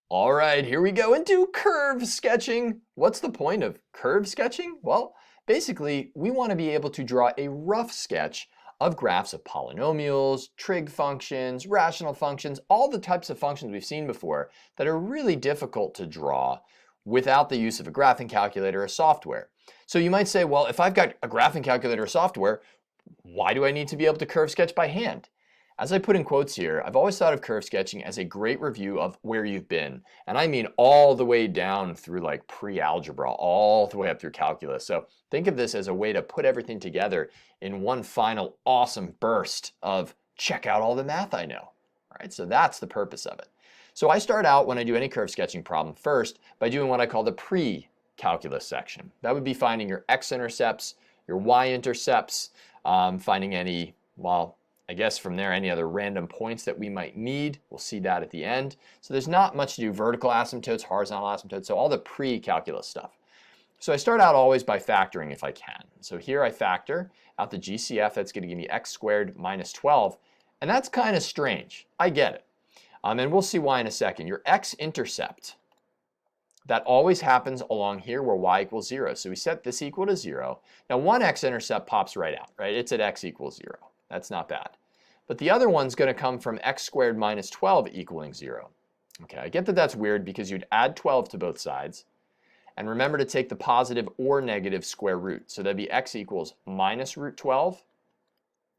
All right, here we go into curve sketching. What's the point of curve sketching? Well, basically, we want to be able to draw a rough sketch of graphs of polynomials, trig functions, rational functions, all the types of functions we've seen before that are really difficult to draw without the use of a graphing calculator or software. So you might say, well, if I've got a graphing calculator or software, why do I need to be able to curve sketch by hand? As I put in quotes here, I've always thought of curve sketching as a great review of where you've been. And I mean all the way down through like pre-algebra, all the way up through calculus. So think of this as a way to put everything together in one final awesome burst of check out all the math I know. All right, so that's the purpose of it. So I start out when I do any curve sketching problem first by doing what I call the pre-calculus section. That would be finding your x-intercepts, your y-intercepts, finding any, well, I guess from there, any other random points that we might need. We'll see that at the end. So there's not much to do, vertical asymptotes, horizontal asymptotes, so all the pre-calculus stuff. So I start out always by factoring if I can. So here I factor out the GCF, that's going to give me x squared minus 12. And that's kind of strange. I get it. And we'll see why in a second. Your x-intercept, that always happens along here where y equals 0. So we set this equal to 0. Now one x-intercept pops right out, right? It's at x equals 0. That's not bad. But the other one's going to come from x squared minus 12 equaling 0. Okay, I get that that's weird because you'd add 12 to both sides. And remember to take the positive or negative square root. So that'd be x equals minus root 12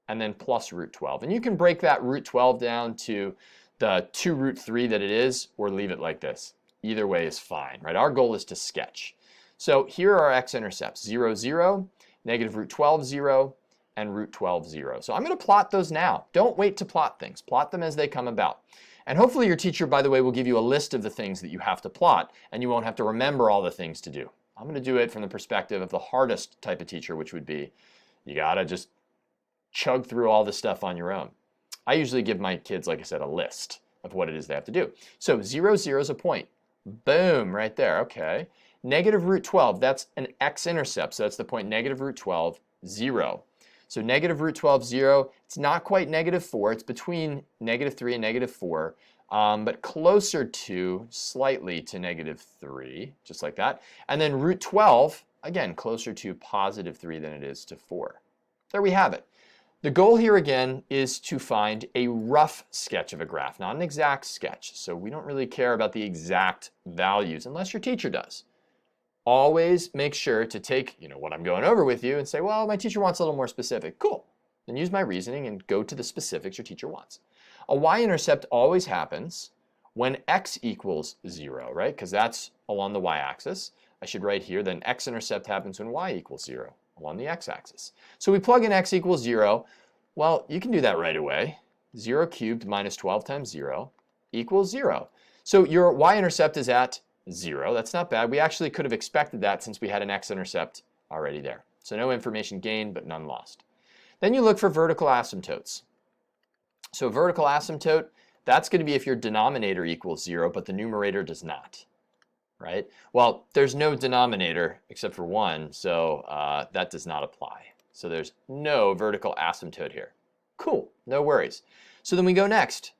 and then plus root 12. And you can break that root 12 down to the 2 root 3 that it is, or leave it like this. Either way is fine, right? Our goal is to sketch. So here are our x-intercepts, 0, 0, negative root 12, 0, and root 12, 0. So I'm going to plot those now. Don't wait to plot things. Plot them as they come about. And hopefully your teacher, by the way, will give you a list of the things that you have to plot, and you won't have to remember all the things to do. I'm going to do it from the perspective of the hardest type of teacher, which would be you got to just chug through all this stuff on your own. I usually give my kids, like I said, a list of what it is they have to do. So 0, 0 is a point. Boom, right there. Okay. Negative root 12, that's an x-intercept. So that's the point negative root 12, 0. So negative root 12, 0. It's not quite negative 4. It's between negative 3 and negative 4, but closer to, slightly to negative 3, just like that. And then root 12, again, closer to positive 3 than it is to 4. There we have it. The goal here again is to find a rough sketch of a graph, not an exact sketch. So we don't really care about the exact values unless your teacher does. Always make sure to take, what I'm going over with you and say, well, my teacher wants a little more specific. Cool. Then use my reasoning and go to the specifics your teacher wants. A y-intercept always happens when x equals 0, right? Because that's along the y-axis. I should write here, then x-intercept happens when y equals 0 along the x-axis. So we plug in x equals 0. Well, you can do that right away. 0 cubed minus 12 times 0 equals 0. So your y-intercept is at 0. That's not bad. We actually could have expected that since we had an x-intercept already there. So no information gained, but none lost. Then you look for vertical asymptotes. So vertical asymptote, that's going to be if your denominator equals 0, but the numerator does not. Right? Well, there's no denominator except for 1, so that does not apply. So there's no vertical asymptote here. Cool, no worries. So then we go next.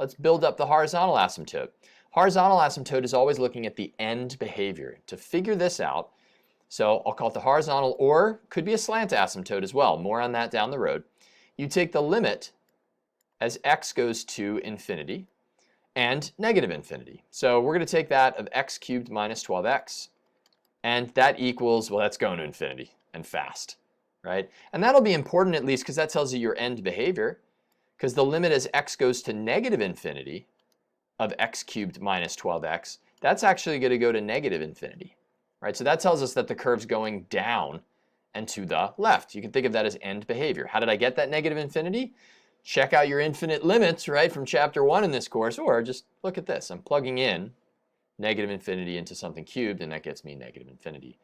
Let's build up the horizontal asymptote. Horizontal asymptote is always looking at the end behavior. To figure this out, so I'll call it the horizontal, or could be a slant asymptote as well. More on that down the road. You take the limit as x goes to infinity and negative infinity. So we're going to take that of x cubed minus 12x, and that equals, well, that's going to infinity and fast, right? And that'll be important at least because that tells you your end behavior, because the limit as x goes to negative infinity of x cubed minus 12x, that's actually going to go to negative infinity, right? So that tells us that the curve's going down and to the left. You can think of that as end behavior. How did I get that negative infinity? Check out your infinite limits, right, from chapter 1 in this course, or just look at this. I'm plugging in negative infinity into something cubed, and that gets me negative infinity.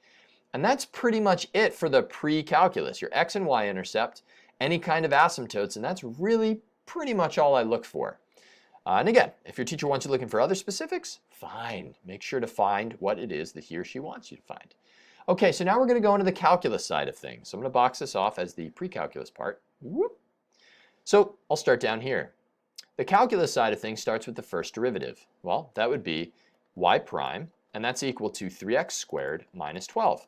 And that's pretty much it for the pre-calculus, your x and y intercept, any kind of asymptotes, and that's really pretty much all I look for. And again, if your teacher wants you looking for other specifics, fine. Make sure to find what it is that he or she wants you to find. Okay, so now we're going to go into the calculus side of things. So I'm going to box this off as the pre-calculus part. Whoop. So I'll start down here. The calculus side of things starts with the first derivative. Well, that would be y prime, and that's equal to 3x squared minus 12.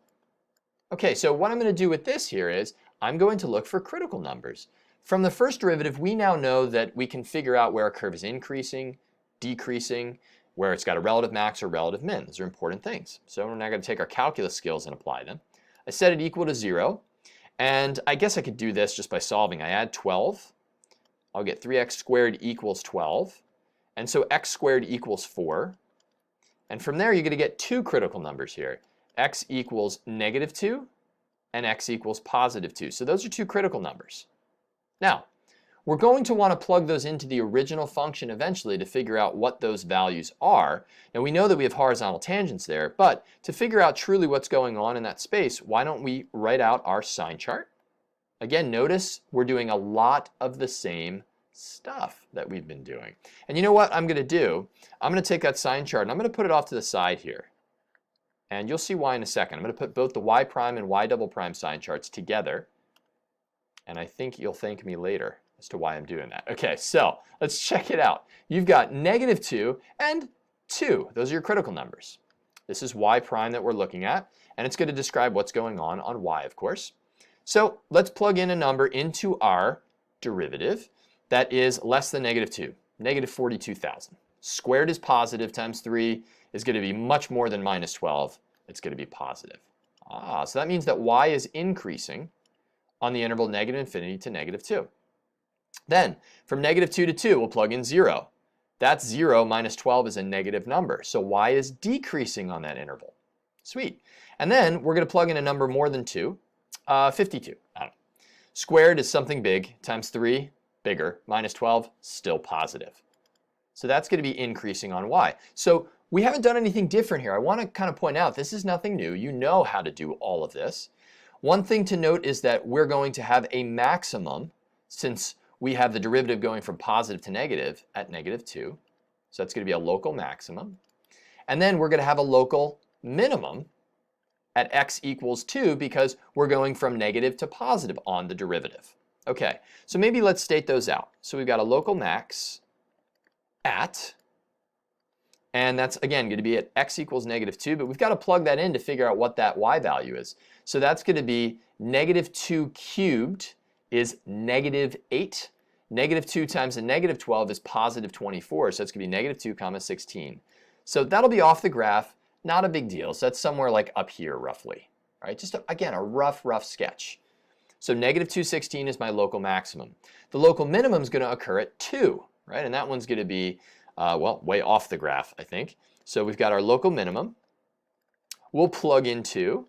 Okay, so what I'm going to do with this here is I'm going to look for critical numbers. From the first derivative, we now know that we can figure out where a curve is increasing, decreasing, where it's got a relative max or relative min. Those are important things. So we're now going to take our calculus skills and apply them. I set it equal to 0, and I guess I could do this just by solving. I add 12. I'll get 3x squared equals 12, and so x squared equals 4. And from there, you're going to get two critical numbers here. X equals negative 2, and x equals positive 2. So those are two critical numbers. Now, we're going to want to plug those into the original function eventually to figure out what those values are. And we know that we have horizontal tangents there, but to figure out truly what's going on in that space, why don't we write out our sign chart? Again, notice we're doing a lot of the same stuff that we've been doing. And you know what I'm going to do? I'm going to take that sign chart and I'm going to put it off to the side here. And you'll see why in a second. I'm going to put both the y prime and y double prime sign charts together. And I think you'll thank me later as to why I'm doing that. Okay, so let's check it out. You've got negative 2 and 2. Those are your critical numbers. This is y prime that we're looking at, and it's going to describe what's going on y, of course. So let's plug in a number into our derivative that is less than negative 2, negative 42,000. Squared is positive times 3 is going to be much more than minus 12. It's going to be positive. So that means that y is increasing on the interval negative infinity to negative 2. Then, from negative 2 to 2, we'll plug in 0. That's 0 minus 12 is a negative number, so y is decreasing on that interval. Sweet. And then, we're going to plug in a number more than 2, 52. I don't know. Squared is something big, times 3, bigger, minus 12, still positive. So that's going to be increasing on y. So we haven't done anything different here. I want to kind of point out, this is nothing new. You know how to do all of this. One thing to note is that we're going to have a maximum, since we have the derivative going from positive to negative at negative 2. So that's going to be a local maximum. And then we're going to have a local minimum at x equals 2 because we're going from negative to positive on the derivative. Okay, so maybe let's state those out. So we've got a local max at, and that's again going to be at x equals negative 2, but we've got to plug that in to figure out what that y value is. So that's going to be negative 2 cubed is negative 8. Negative 2 times a negative 12 is positive 24, so it's going to be negative 2 comma 16. So that'll be off the graph, not a big deal. So that's somewhere like up here roughly. All right, just again, a rough sketch. So negative 216 is my local maximum. The local minimum is going to occur at 2, right? And that one's going to be, well, way off the graph, I think. So we've got our local minimum. We'll plug in 2.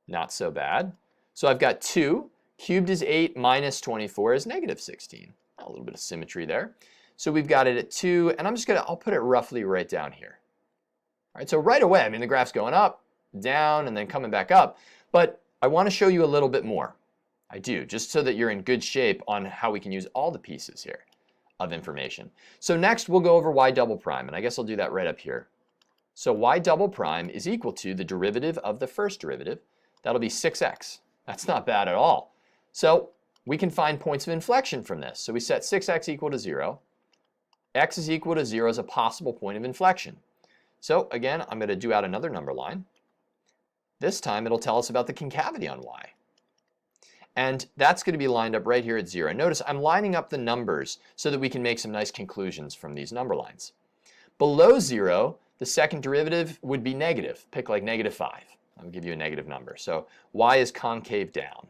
Not so bad. So I've got 2. Cubed is 8 minus 24 is negative 16. A little bit of symmetry there. So we've got it at 2, and I'll put it roughly right down here. All right, so right away, I mean, the graph's going up, down, and then coming back up. But I want to show you a little bit more. I do, just so that you're in good shape on how we can use all the pieces here of information. So next, we'll go over y double prime, and I guess I'll do that right up here. So y double prime is equal to the derivative of the first derivative. That'll be 6x. That's not bad at all. So we can find points of inflection from this. So we set 6x equal to 0. X is equal to 0 as a possible point of inflection. So again, I'm going to do out another number line. This time it'll tell us about the concavity on y. And that's going to be lined up right here at 0. Notice I'm lining up the numbers so that we can make some nice conclusions from these number lines. Below 0, the second derivative would be negative. Pick like negative 5. I'll give you a negative number. So y is concave down.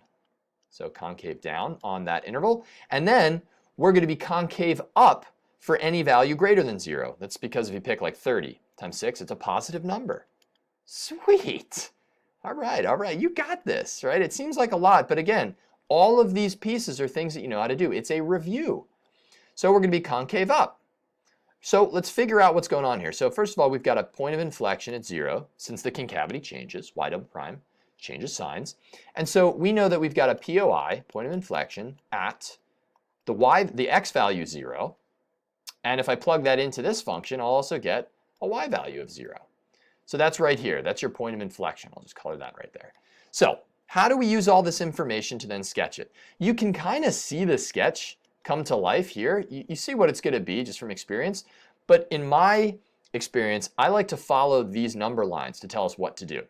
So concave down on that interval. And then we're going to be concave up for any value greater than 0. That's because if you pick like 30 times 6, it's a positive number. Sweet. All right. You got this, right? It seems like a lot, but again, all of these pieces are things that you know how to do. It's a review. So we're going to be concave up. So let's figure out what's going on here. So first of all, we've got a point of inflection at 0 since the concavity changes, y double prime changes signs. And so we know that we've got a POI, point of inflection, at the x value 0. And if I plug that into this function, I'll also get a y value of 0. So that's right here. That's your point of inflection. I'll just color that right there. So how do we use all this information to then sketch it? You can kind of see the sketch come to life here. You see what it's going to be just from experience. But in my experience, I like to follow these number lines to tell us what to do.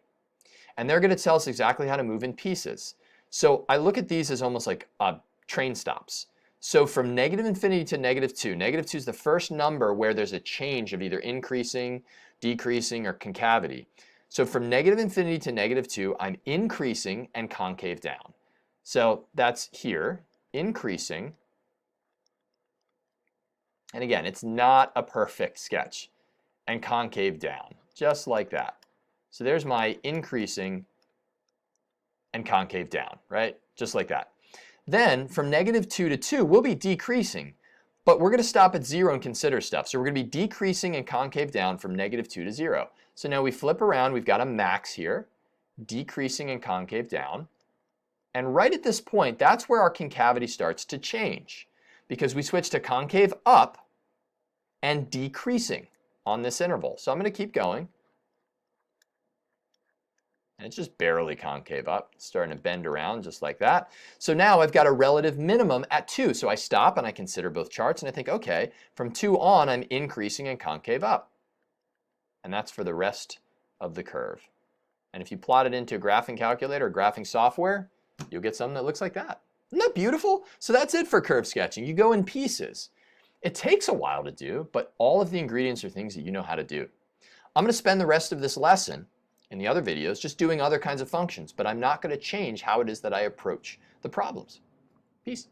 And they're going to tell us exactly how to move in pieces. So I look at these as almost like train stops. So from negative infinity to negative 2 is the first number where there's a change of either increasing, decreasing, or concavity. So from negative infinity to negative 2, I'm increasing and concave down. So that's here, increasing. And again, it's not a perfect sketch. And concave down, just like that. So there's my increasing and concave down, right? Just like that. Then from negative 2 to 2, we'll be decreasing. But we're going to stop at 0 and consider stuff. So we're going to be decreasing and concave down from negative 2 to 0. So now we flip around. We've got a max here, decreasing and concave down. And right at this point, that's where our concavity starts to change, because we switch to concave up and decreasing on this interval. So I'm going to keep going. And it's just barely concave up, it's starting to bend around just like that. So now I've got a relative minimum at 2. So I stop and I consider both charts and I think, okay, from 2 on, I'm increasing and concave up. And that's for the rest of the curve. And if you plot it into a graphing calculator or graphing software, you'll get something that looks like that. Isn't that beautiful? So that's it for curve sketching. You go in pieces. It takes a while to do, but all of the ingredients are things that you know how to do. I'm going to spend the rest of this lesson in the other videos just doing other kinds of functions, but I'm not going to change how it is that I approach the problems. Peace.